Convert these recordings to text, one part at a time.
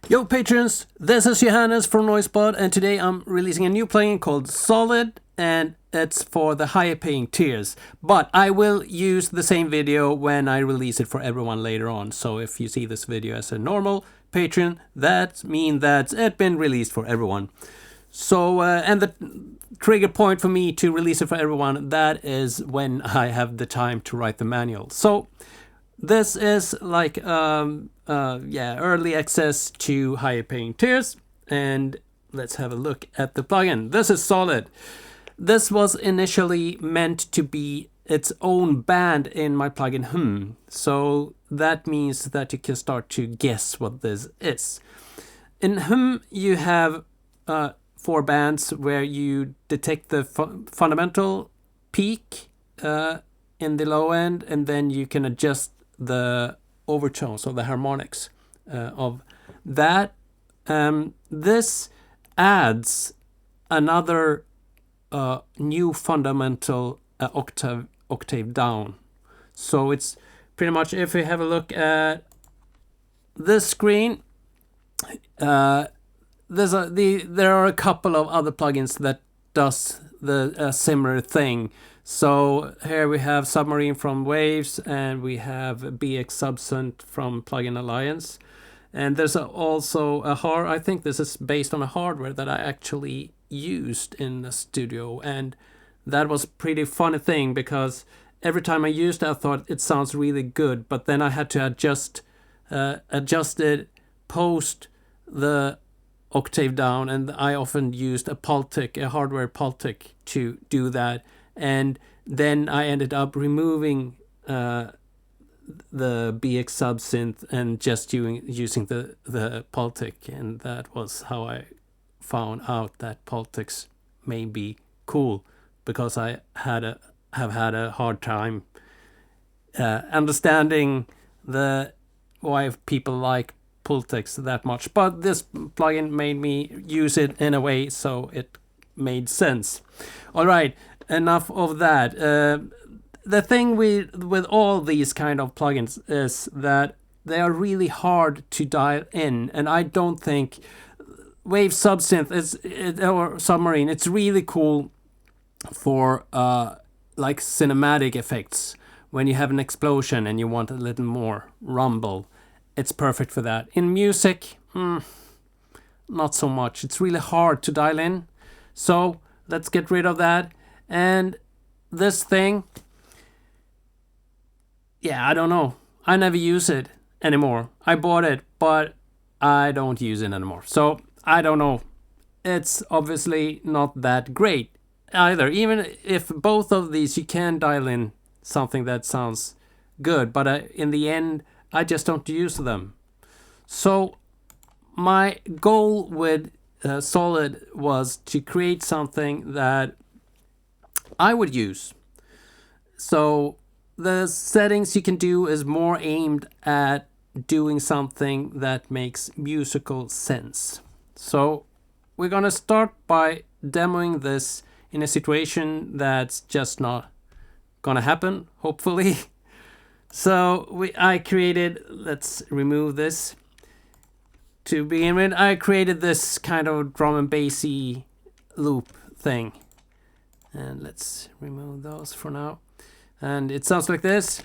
Yo patrons, this is Johannes from Noisebot, and today I'm releasing a new plugin called Solid, and it's for the higher paying tiers. But I will use the same video when I release it for everyone later on. So if you see this video as a normal patron, that means that it's been released for everyone. So, and the trigger point for me to release it for everyone, that is when I have the time to write the manual. So this is like early access to higher paying tiers, and let's have a look at the plugin. This is Solid. This was initially meant to be its own band in my plugin so that means that you can start to guess what this is. In you have 4 bands where you detect the fundamental peak in the low end, and then you can adjust the overtones or the harmonics of that. This adds another new fundamental octave down. So it's pretty much, if we have a look at this screen, there are a couple of other plugins that does the similar thing. So here we have Submarine from Waves, and we have BX Subsynth from Plugin Alliance. And there's also I think this is based on a hardware that I actually used in the studio. And that was a pretty funny thing, because every time I used it, I thought it sounds really good. But then I had to adjust it post the octave down, and I often used a hardware Pultic to do that. And then I ended up removing the BX Subsynth and just using the Pultic, and that was how I found out that Pultics may be cool, because I have had a hard time understanding why people like Pultics that much. But this plugin made me use it in a way so it made sense. All right. Enough of that. The thing with all these kind of plugins is that they are really hard to dial in, and I don't think Wave Subsynth or Submarine, it's really cool for like cinematic effects. When you have an explosion and you want a little more rumble, it's perfect for that. In music, not so much. It's really hard to dial in. So let's get rid of that. And this thing, I don't know. I never use it anymore. I bought it, but I don't use it anymore. So I don't know. It's obviously not that great either. Even if both of these, you can dial in something that sounds good, but in the end, I just don't use them. So my goal with Solid was to create something that I would use. So the settings you can do is more aimed at doing something that makes musical sense. So we're gonna start by demoing this in a situation that's just not gonna happen, hopefully. So let's remove this. To begin with, I created this kind of drum and bassy loop thing. And let's remove those for now. And it sounds like this.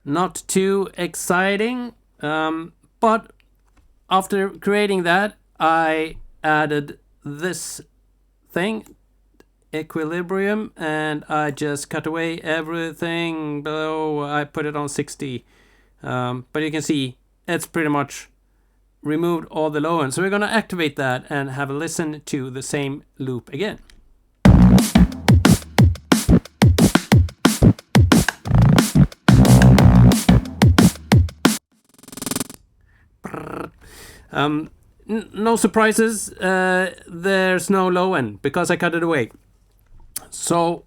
Not too exciting, but after creating that, I added this thing, equilibrium, and I just cut away everything below. I put it on 60, but you can see it's pretty much removed all the low end. So we're going to activate that and have a listen to the same loop again. No surprises, there's no low end because I cut it away. So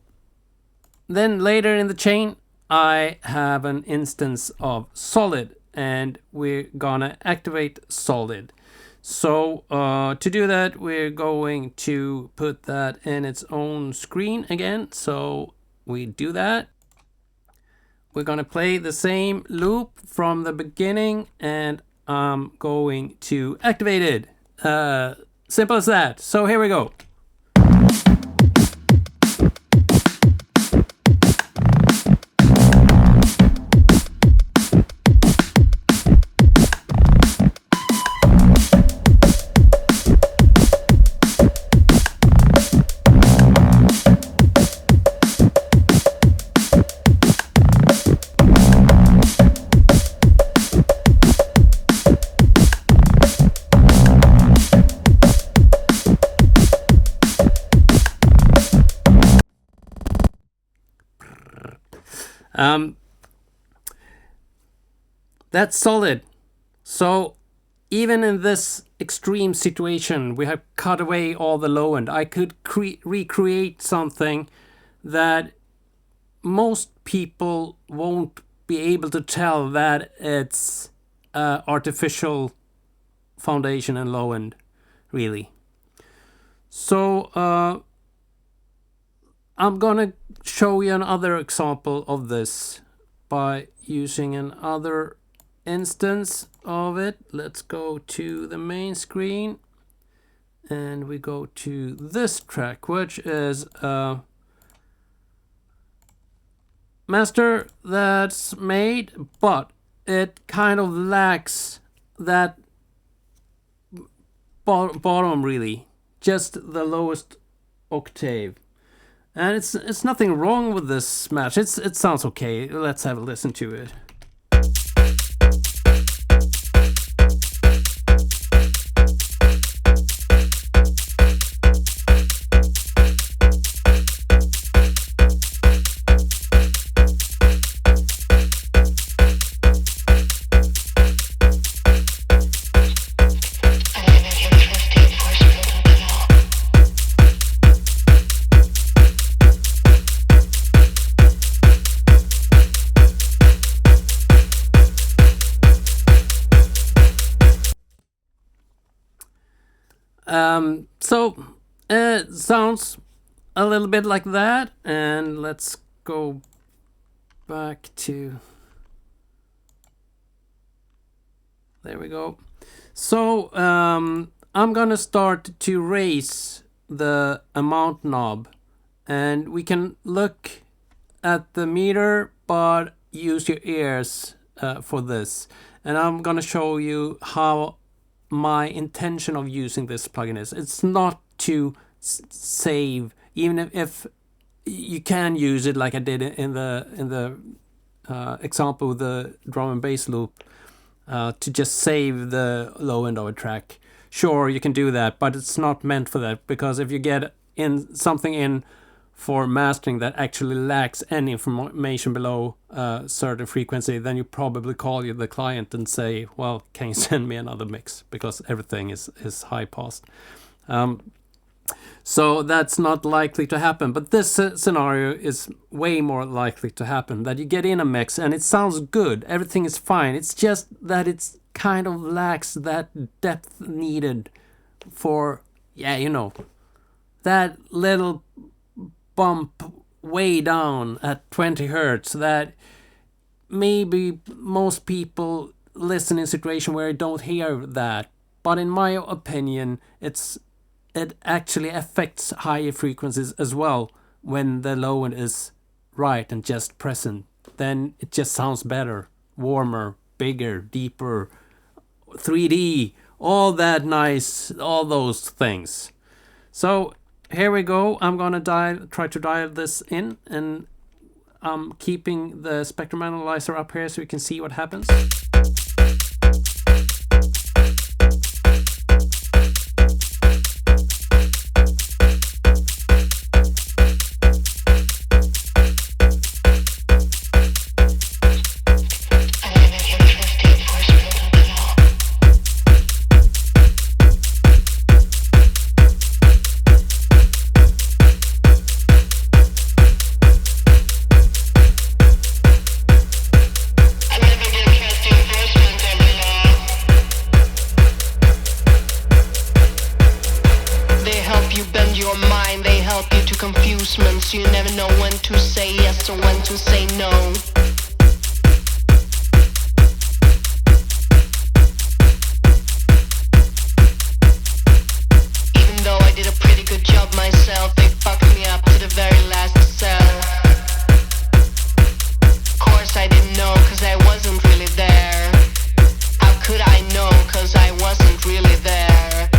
then later in the chain, I have an instance of Solid and we're gonna activate solid. So to do that, we're going to put that in its own screen again. So we do that. We're gonna play the same loop from the beginning, and I'm going to activate it. Simple as that. So here we go. That's solid. So even in this extreme situation, we have cut away all the low end. I could recreate something that most people won't be able to tell that it's artificial foundation and low end, really. So I'm gonna show you another example of this by using another instance of it. Let's go to the main screen and we go to this track, which is a master that's made, but it kind of lacks that bottom, really, just the lowest octave. And it's nothing wrong with this match. It sounds okay. Let's have a listen to it. So it sounds a little bit like that, and let's go back to, there we go. So I'm gonna start to raise the amount knob, and we can look at the meter, but use your ears for this. And I'm gonna show you how my intention of using this plugin is. It's not to save, even if you can use it like I did in the example with the drum and bass loop, to just save the low end of a track. Sure, you can do that, but it's not meant for that, because if you get in something in for mastering that actually lacks any information below a certain frequency, then you probably call the client and say, well, can you send me another mix, because everything is high passed. So that's not likely to happen, but this scenario is way more likely to happen, that you get in a mix and it sounds good, everything is fine, it's just that it's kind of lacks that depth needed for, yeah, you know, that little bump way down at 20 hertz that maybe most people listen in a situation where they don't hear that. But in my opinion, it actually affects higher frequencies as well. When the low end is right and just present, then it just sounds better, warmer, bigger, deeper, 3D, all that nice, all those things. So here we go. I'm gonna try to dial this in, and I'm keeping the spectrum analyzer up here so you can see what happens. when to say yes or when to say no. Even though I did a pretty good job myself, they fucked me up to the very last cell. Of course I didn't know, cause I wasn't really there. How could I know, cause I wasn't really there?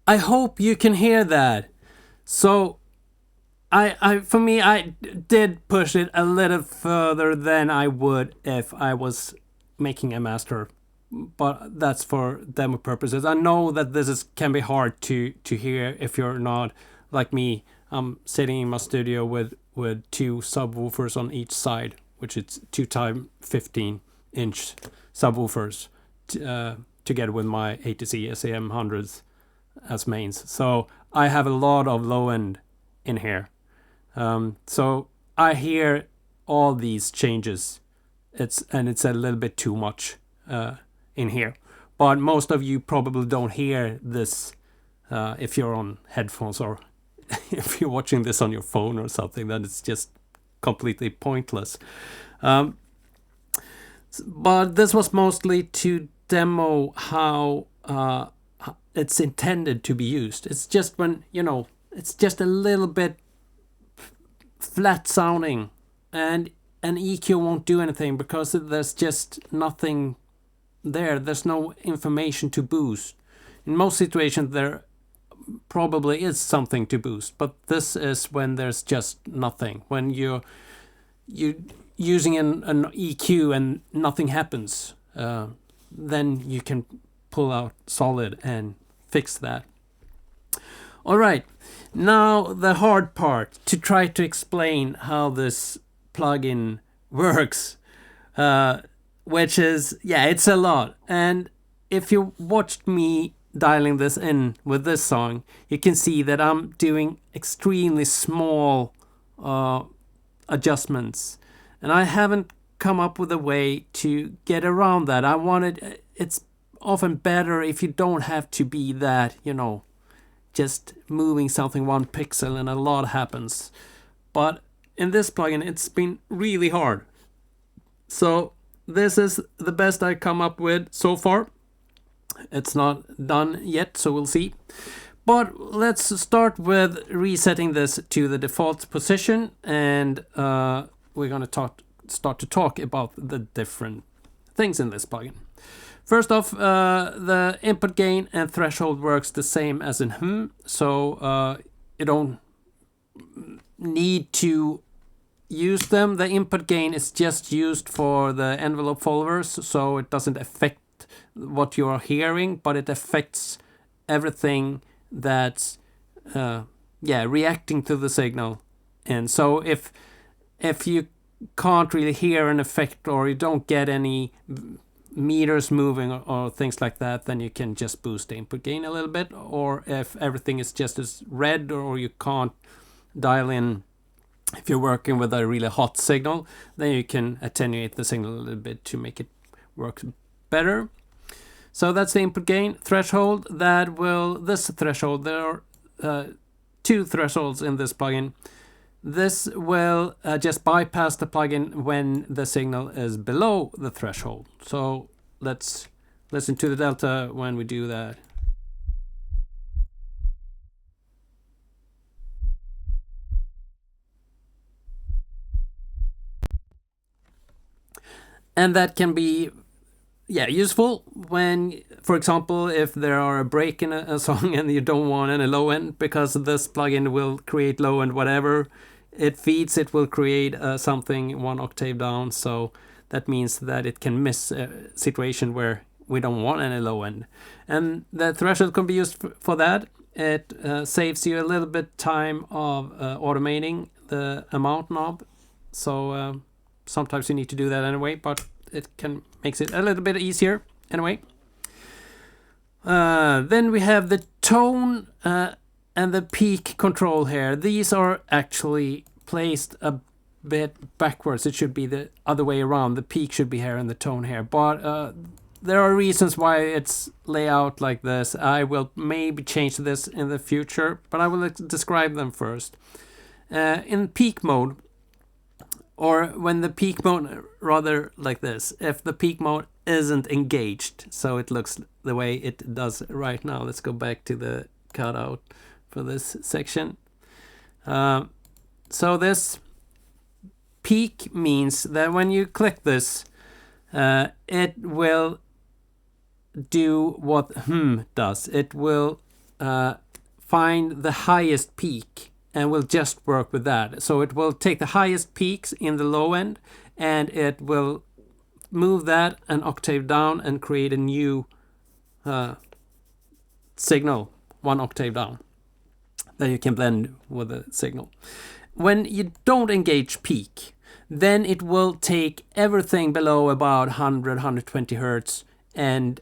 I hope you can hear that. So, for me, I did push it a little further than I would if I was making a master, but that's for demo purposes. I know that can be hard to hear if you're not like me. I'm sitting in my studio with two subwoofers on each side, which is 2x15-inch subwoofers, together with my ATC SAM 100s as mains. So I have a lot of low end in here. So I hear all these changes. It's a little bit too much in here. But most of you probably don't hear this if you're on headphones, or if you're watching this on your phone or something, then it's just completely pointless. But this was mostly to demo how it's intended to be used. It's just when, it's just a little bit flat sounding, and an EQ won't do anything because there's just nothing there. There's no information to boost. In most situations there probably is something to boost, but this is when there's just nothing. When you're using an EQ and nothing happens, then you can pull out Solid and fix that. All right, now the hard part, to try to explain how this plugin works, which is, it's a lot. And if you watched me dialing this in with this song, you can see that I'm doing extremely small adjustments, and I haven't come up with a way to get around that. It's often better if you don't have to be that, just moving something 1 pixel and a lot happens. But in this plugin, it's been really hard. So this is the best I come up with so far. It's not done yet, so we'll see. But let's start with resetting this to the default position, and we're going to start to talk about the different things in this plugin. First off, the input gain and threshold works the same as in so you don't need to use them. The input gain is just used for the envelope followers, so it doesn't affect what you are hearing, but it affects everything that's reacting to the signal. And so if you can't really hear an effect, or you don't get any meters moving or things like that, then you can just boost the input gain a little bit. Or if everything is just as red, or you can't dial in, if you're working with a really hot signal, then you can attenuate the signal a little bit to make it work better. So that's the input gain. Threshold, this threshold, there are 2 thresholds in this plugin. This will just bypass the plugin when the signal is below the threshold. So let's listen to the delta when we do that. And that can be useful when, for example, if there are a break in a song and you don't want any low end, because this plugin will create low end whatever it feeds, it will create something 1 octave down. So that means that it can miss a situation where we don't want any low end. And the threshold can be used for that. It saves you a little bit time of automating the amount knob. So sometimes you need to do that anyway, but it makes it a little bit easier anyway. Then we have the tone and the peak control here. These are actually placed a bit backwards. It should be the other way around. The peak should be here and the tone here. But there are reasons why it's layout like this. I will maybe change this in the future, but I will describe them first. In peak mode, or when the peak mode, rather like this, if the peak mode isn't engaged, so it looks the way it does right now. Let's go back to the cutout for this section. So this peak means that when you click this, it will do what does. It will find the highest peak and will just work with that. So it will take the highest peaks in the low end, and it will move that an octave down and create a new signal 1 octave down that you can blend with the signal. When you don't engage peak, then it will take everything below about 100, 120 hertz and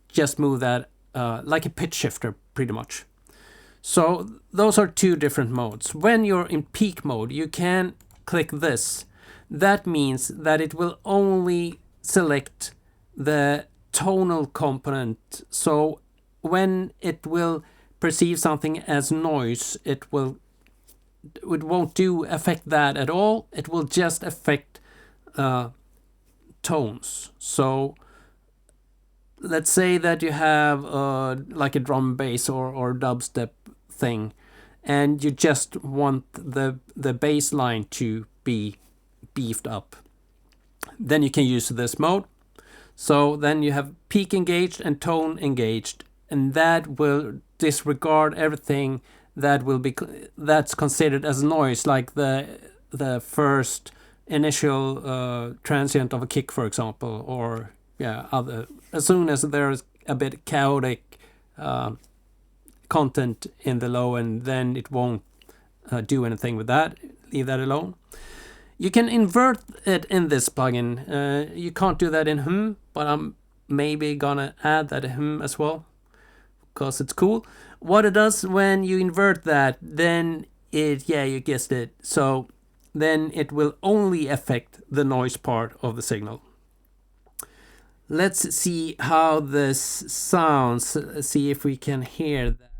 just move that like a pitch shifter pretty much. So those are 2 different modes. When you're in peak mode, you can click this. That means that it will only select the tonal component. So when it will perceive something as noise, it won't affect that at all. It will just affect tones. So let's say that you have like a drum and bass or dubstep thing, and you just want the bass line to be beefed up. Then you can use this mode. So then you have peak engaged and tone engaged, and that will disregard everything that's considered as noise, like the first initial transient of a kick, for example, or other. As soon as there's a bit chaotic content in the low end, then it won't do anything with that. Leave that alone. You can invert it in this plugin. You can't do that in but I'm maybe gonna add that in as well, because it's cool. What it does when you invert that, then you guessed it. So then it will only affect the noise part of the signal. let's see how this sounds. See if we can hear that.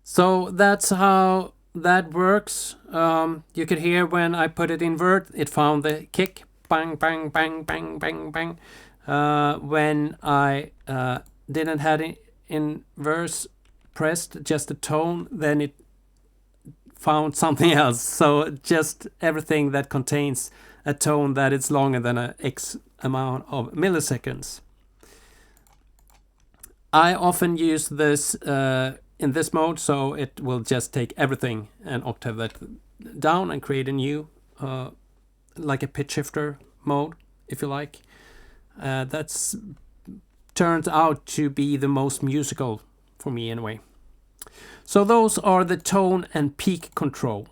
So that's how that works. You could hear when I put it invert, it found the kick, bang, bang, bang, bang, bang, bang. When I didn't have it in verse pressed, just a tone, then it found something else. So just everything that contains a tone that is longer than a X amount of milliseconds. I often use this in this mode, so it will just take everything and octave that down and create a new, like a pitch shifter mode, if you like. That's turns out to be the most musical for me anyway. So those are the tone and peak control.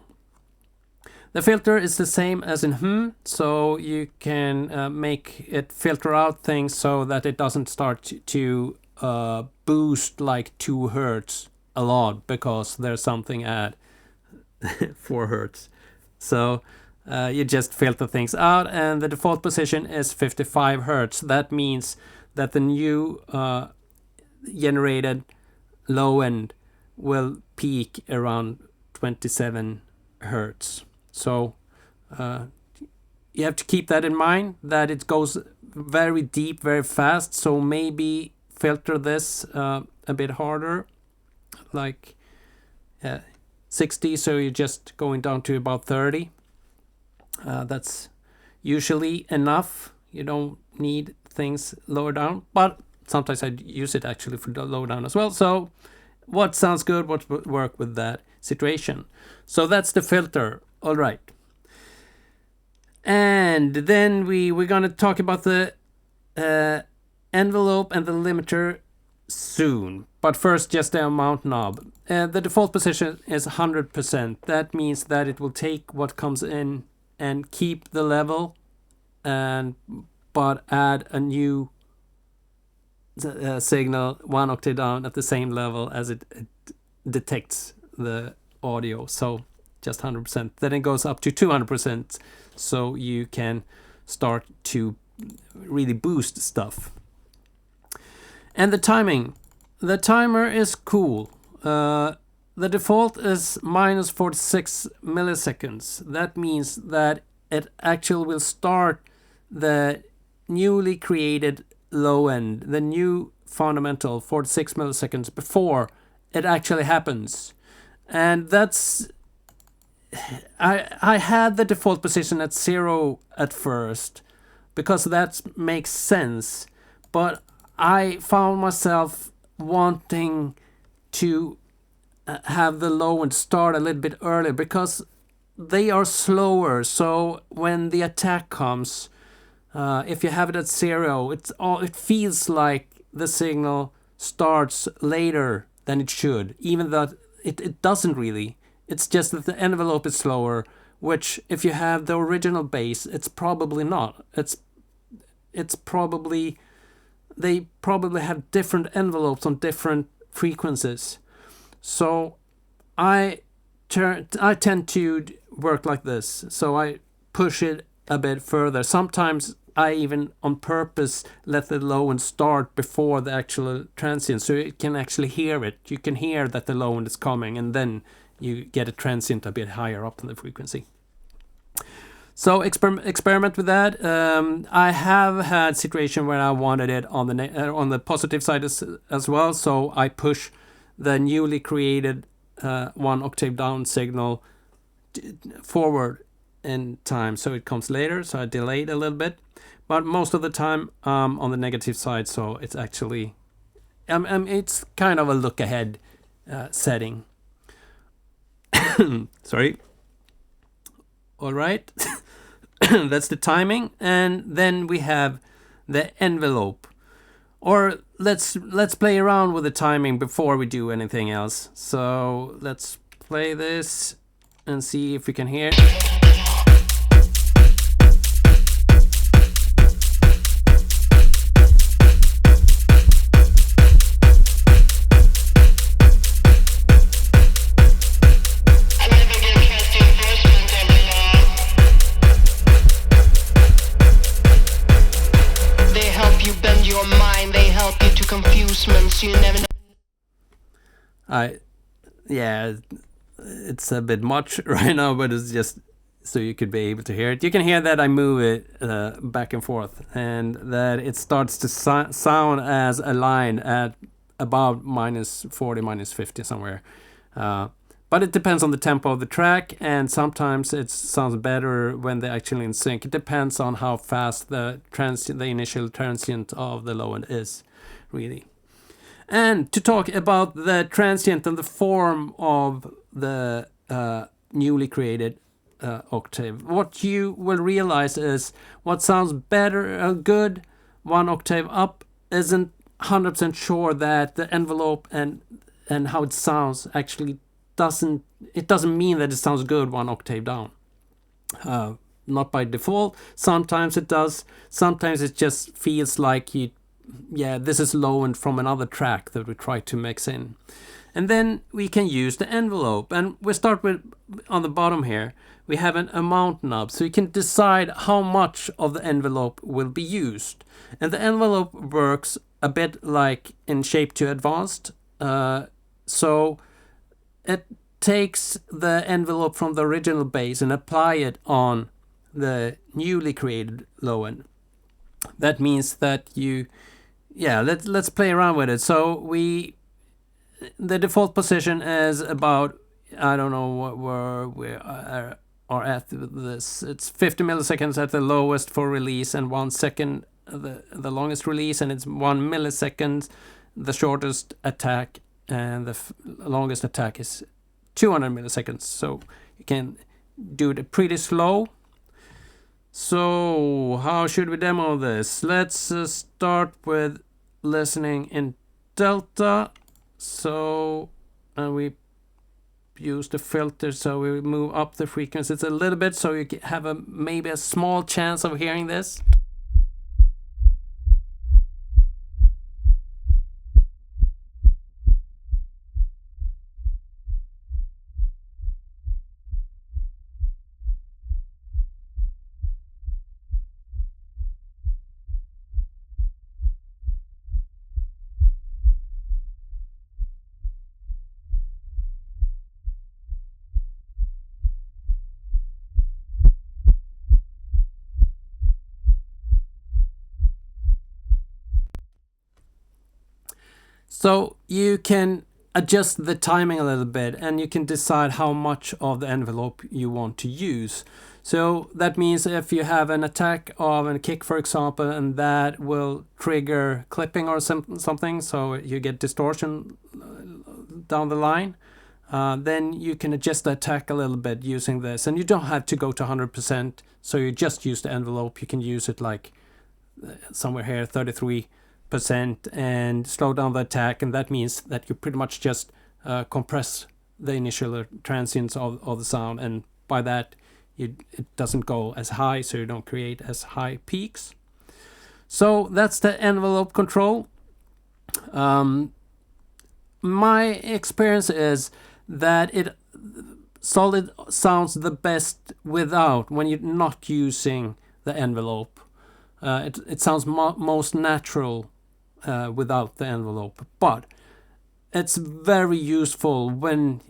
The filter is the same as in so you can make it filter out things so that it doesn't start to boost like 2 hertz a lot, because there's something at 4 hertz. So you just filter things out, and the default position is 55 hertz. That means that the new generated low end will peak around 27 hertz. So you have to keep that in mind, that it goes very deep very fast. So maybe filter this a bit harder, like 60, so you're just going down to about 30. That's usually enough. You don't need things lower down, but sometimes I use it actually for the low down as well. So what sounds good, what would work with that situation. So that's the filter. All right. And then we're going to talk about the envelope and the limiter soon. But first, just the amount knob. The default position is 100%. That means that it will take what comes in and keep the level, but add a new signal 1 octave down at the same level as it detects the audio. So just 100%. Then it goes up to 200%, so you can start to really boost stuff. And the timing. The timer is cool. The default is minus 46 milliseconds. That means that it actually will start the newly created low end, the new fundamental 46 milliseconds before it actually happens. And that's... I had the default position at 0 at first, because that makes sense. But I found myself wanting to have the low end start a little bit earlier, because they are slower. So when the attack comes, if you have it at 0, it feels like the signal starts later than it should, even though it doesn't really. It's just that the envelope is slower, which if you have the original bass, it's probably not. It's probably... they probably have different envelopes on different frequencies. So I tend to work like this. So I push it a bit further. Sometimes I even on purpose let the low end start before the actual transient, so you can actually hear it. You can hear that the low end is coming, and then you get a transient a bit higher up in the frequency. So experiment with that. I have had situation where I wanted it on the positive side as well. So I push the newly created 1 octave down signal forward in time, so it comes later. So I delayed a little bit, but most of the time on the negative side. So it's actually it's kind of a look ahead setting. Sorry. All right. That's the timing, and then we have the envelope. Or let's play around with the timing before we do anything else. So let's play this, and see if we can hear. You never know. Yeah, it's a bit much right now, but it's just so you could be able to hear it. You can hear that I move it back and forth, and that it starts to sound as a line at about -40, -50 somewhere. But it depends on the tempo of the track, and sometimes it sounds better when they're actually in sync. It depends on how fast the initial transient of the low end is, really. And to talk about the transient and the form of the newly created octave, what you will realize is what sounds better, good, one octave up, isn't 100% sure that the envelope and how it sounds actually doesn't mean that it sounds good one octave down. Not by default. Sometimes it does. Sometimes it just feels like this is low end from another track that we try to mix in. And then we can use the envelope. And we start with, on the bottom here, we have an amount knob. So you can decide how much of the envelope will be used. And the envelope works a bit like in Shape 2 Advanced. So it takes the envelope from the original bass and apply it on the newly created low end. That means that let's play around with it. So the default position is about, I don't know where we are at this. It's 50 milliseconds at the lowest for release, and 1 second the longest release, and it's 1 millisecond the shortest attack, and the longest attack is 200 milliseconds. So you can do it pretty slow. So how should we demo this? Let's start with listening in delta. So, and we use the filter, so we move up the frequencies a little bit, so you have maybe a small chance of hearing this. So you can adjust the timing a little bit, and you can decide how much of the envelope you want to use. So that means if you have an attack of a kick, for example, and that will trigger clipping or something, so you get distortion down the line, then you can adjust the attack a little bit using this. And you don't have to go to 100%, so you just use the envelope. You can use it like somewhere here, 33%, and slow down the attack, and that means that you pretty much just compress the initial transients of the sound, and by that it doesn't go as high, so you don't create as high peaks. So that's the envelope control. My experience is that Solid sounds the best when you're not using the envelope. It sounds most natural without the envelope, but it's very useful when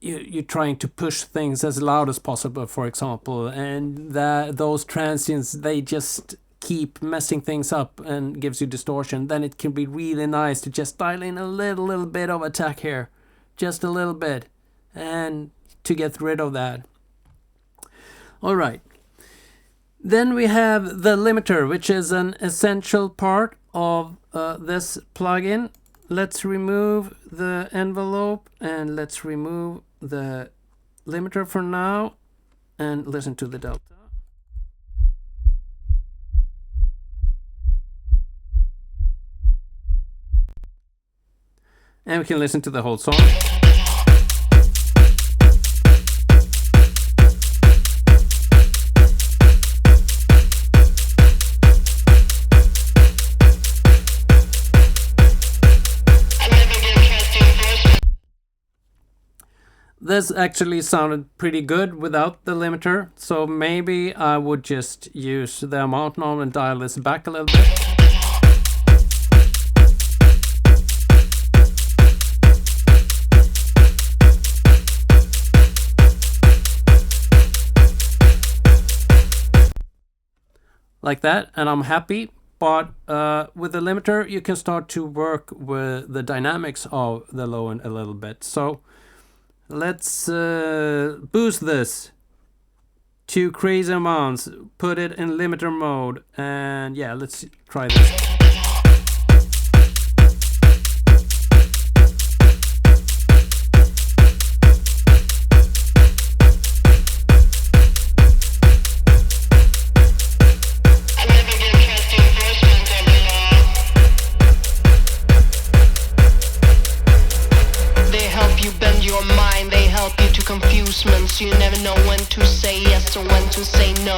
you're trying to push things as loud as possible, for example, and those transients, they just keep messing things up and gives you distortion. Then it can be really nice to just dial in a little bit of attack here, just a little bit, and to get rid of that. All right. Then we have the limiter, which is an essential part of this plugin. Let's remove the envelope and let's remove the limiter for now and listen to the delta. And we can listen to the whole song. this actually sounded pretty good without the limiter, so maybe I would just use the amount knob and dial this back a little bit. Like that, and I'm happy. But with the limiter, you can start to work with the dynamics of the low end a little bit. So let's boost this to crazy amounts, put it in limiter mode, and yeah, let's try this. You never know when to say yes or when to say no.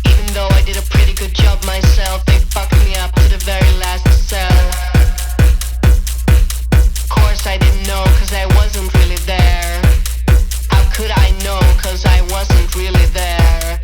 Even though I did a pretty good job myself, they fucked me up to the very last cell. Of course I didn't know, cause I wasn't really there. How could I know, cause I wasn't really there?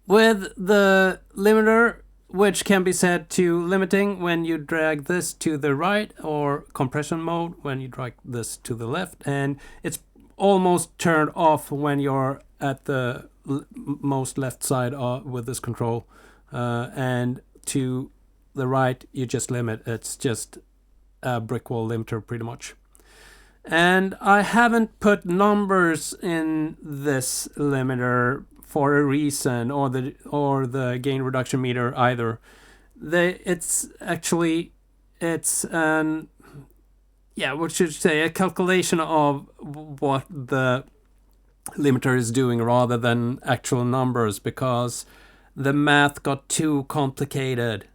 With the limiter, which can be set to limiting when you drag this to the right, or compression mode when you drag this to the left, and it's almost turned off when you're at the most left side with this control, and to the right you just limit. It's just a brick wall limiter pretty much. And I haven't put numbers in this limiter for a reason, or the gain reduction meter either. It's an, yeah, what should you say, a calculation of what the limiter is doing rather than actual numbers, because the math got too complicated,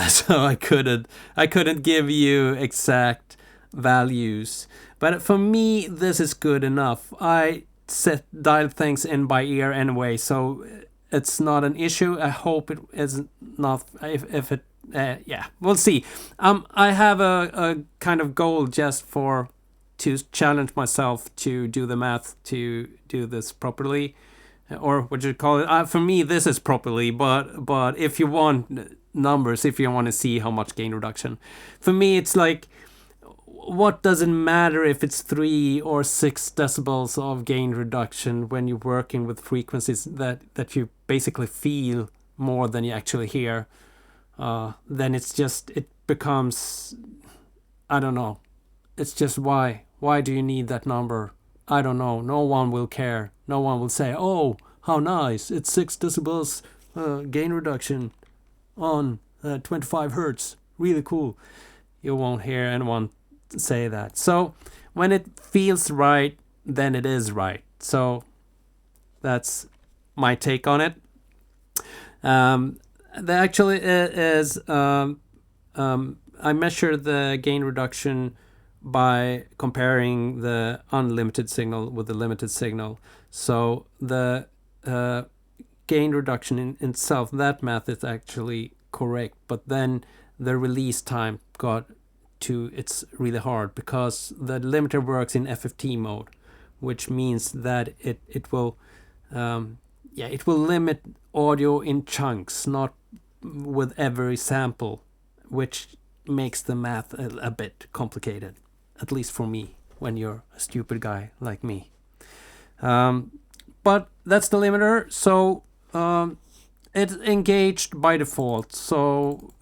so I couldn't give you exact values. But for me, this is good enough. I dial things in by ear anyway, so it's not an issue. I hope it is not. If it, yeah, we'll see. I have a kind of goal just to challenge myself to do the math to do this properly, or what you call it. For me, this is properly. But if you want numbers, if you want to see how much gain reduction, for me it's like, what does it matter if it's 3 or 6 decibels of gain reduction when you're working with frequencies that you basically feel more than you actually hear? Then it becomes, I don't know. It's just why do you need that number? I don't know. No one will care. No one will say, oh, how nice, it's 6 decibels gain reduction on 25 hertz. Really cool. You won't hear anyone say that. So when it feels right, then it is right. So that's my take on it. There actually is I measure the gain reduction by comparing the unlimited signal with the limited signal. So the gain reduction in itself, that math is actually correct, but then the release time it's really hard, because the limiter works in FFT mode, which means that it will limit audio in chunks, not with every sample, which makes the math a bit complicated, at least for me. when you're a stupid guy like me. But that's the limiter, so it's engaged by default, so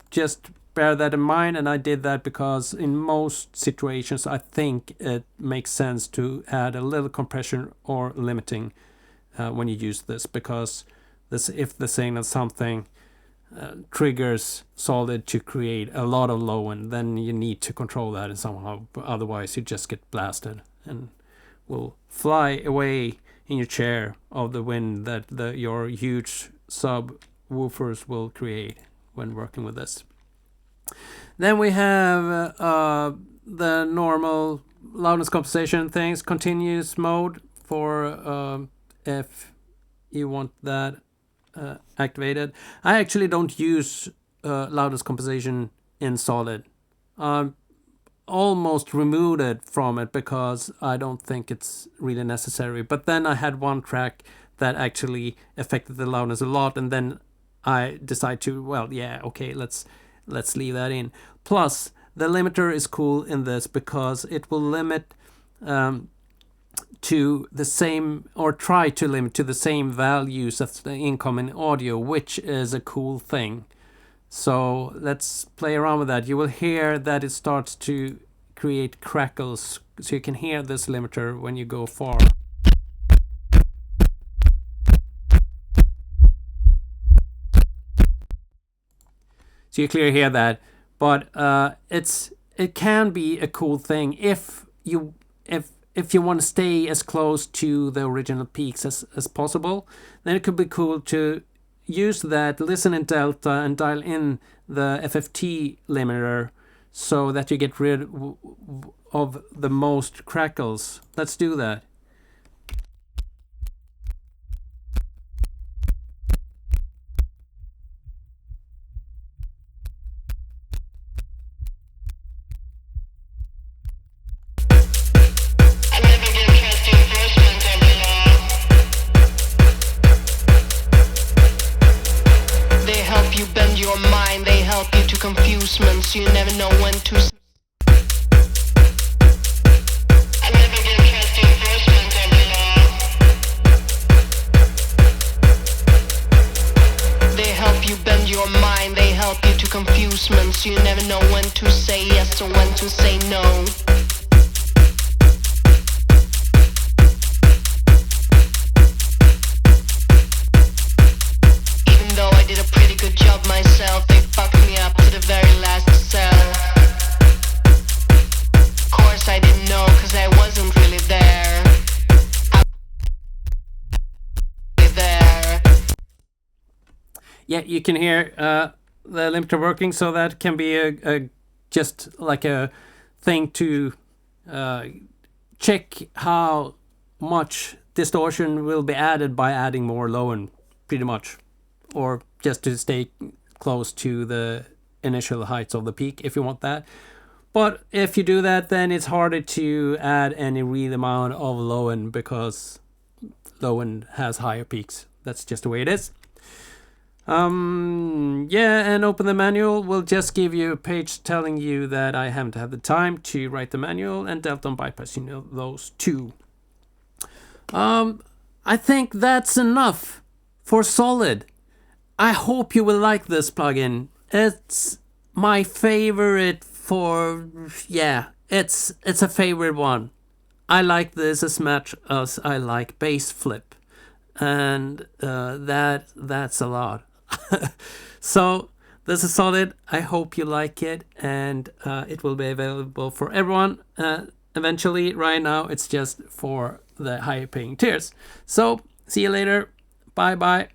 just bear that in mind. And I did that because in most situations I think it makes sense to add a little compression or limiting when you use this, because if the signal something triggers Solid to create a lot of low end, then you need to control that somehow, otherwise you just get blasted and will fly away in your chair of the wind that your huge subwoofers will create when working with this. Then we have the normal loudness compensation things, continuous mode for if you want that activated. I actually don't use loudness compensation in Solid. Almost removed it from it because I don't think it's really necessary. But then I had one track that actually affected the loudness a lot, and then I decided to, well, yeah, okay, let's leave that in. Plus, the limiter is cool in this because it will limit to the same, or try to limit to the same values as the incoming audio, which is a cool thing. So let's play around with that. You will hear that it starts to create crackles, so you can hear this limiter when you go far. So you clearly hear that, but it can be a cool thing if you want to stay as close to the original peaks as possible. Then it could be cool to use that, listen in delta, and dial in the FFT limiter so that you get rid of the most crackles. Let's do that. Confusements, you never know when to. They help you bend your mind, they help you to confusements, you never know when to say yes or when to say no. Even though I did a pretty good job myself, they fucked me up to the very last cell. Of course I didn't know, cause I wasn't really there. Yeah, you can hear the limiter working, so that can be a just like a thing to check how much distortion will be added by adding more low end, pretty much, or just to stay close to the initial heights of the peak if you want that. But if you do that, then it's harder to add any real amount of low end because low end has higher peaks. That's just the way it is. Yeah, and open the manual will just give you a page telling you that I haven't had the time to write the manual, and delta and bypass, you know, those two. I think that's enough for Solid. I hope you will like this plugin. It's my favorite for, yeah, it's a favorite one. I like this as much as I like bass flip, and that's a lot. So this is Solid. I hope you like it, and it will be available for everyone eventually. Right now it's just for the higher paying tiers. So see you later. Bye bye.